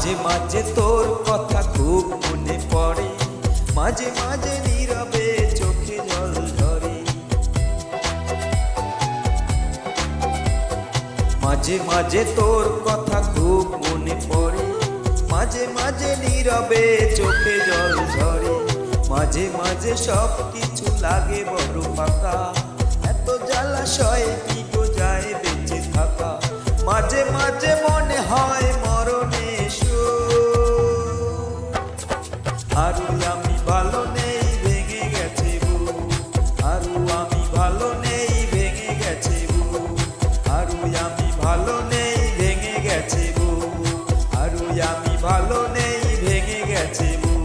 মাঝে মাঝে তোর কথা খুব মনে পড়ে, মাঝে মাঝে নীরবে চোখে জল ঝরে। মাঝে মাঝে তোর কথা খুব মনে পড়ে, মাঝে মাঝে নীরবে চোখে জল ঝরে। মাঝে মাঝে সব কিছু লাগে বড় ফাঁকা, এত জ্বালাশয়ে কি গো যায় বেঁচে থাকা। মাঝে মাঝে মনে হয় মরণে আরু আমি ভালো নেই, ভেঙে গেছে বুক। আরু আমি ভালো নেই, ভেঙে গেছে বুক। আরু আমি ভালো নেই, ভেঙে গেছে বুক। আরু আমি ভালো নেই, ভেঙে গেছে বুক।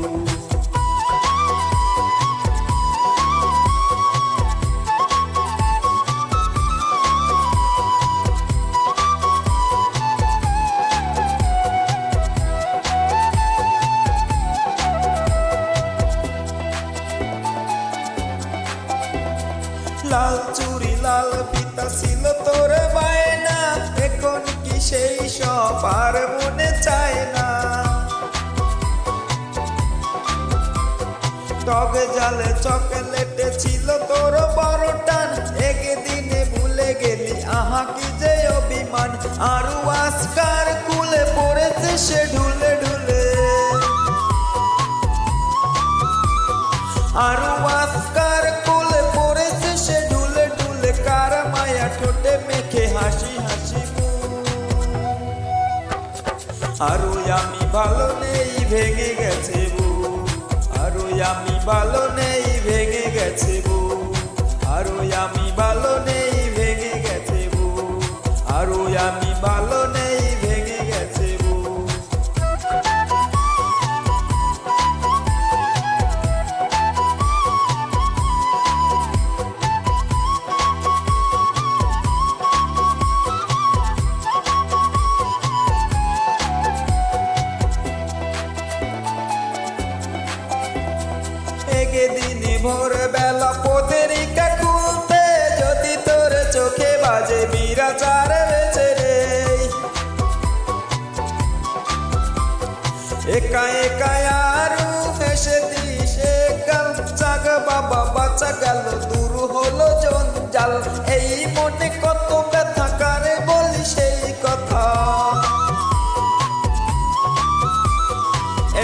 লাল চুরি লাল পিতা ছিল তোর বায়না, এখন কি সেই সব আর মনে চায় না। টবে জালে চকলেটে ছিল তোর বড় টান, একদিনে ভুলে গেলি আহা কি যে অভিমান। আরু আজকার কুলে পড়েছে সে ঢুলে ঢুলে। আরু আজকার কুলে পড়েছে সে ঢুলে ঢুলে। কার মায়া ঠোঁটে মেখে হাসি হাসি মুখ। আরু আমি ভালো নেই, ভেঙে গেছে বুক। আরু আমি ভালো নেই, ভেঙে গেছে বুক। আরু আমি ভালো নেই, ভেঙে গেছে বুক। আরু আমি ভালো নেই, ভেঙে গেছে বুক। একদিনে ভোরবেলা পত্রিকা খুলতে, যদি তোর চোখে বাজে বিরাচার বেচে রে। একা একা আরু হেসে দিশে গেল, জাগ বাবা বাঁচা গেল, দূর হলো জঞ্জাল। এই মনে কত ব্যথা, কারে বলি সেই কথা।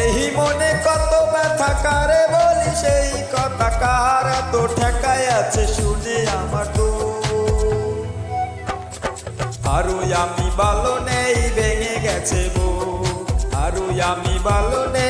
এই মনে কত ব্যথা, কারে বলি সেই কথা। কার তো ঠেকায় আছে শুনে আমার তো। আরু আমি ভালো নেই, ভেঙে গেছে বুক। আরু আমি ভালো নেই,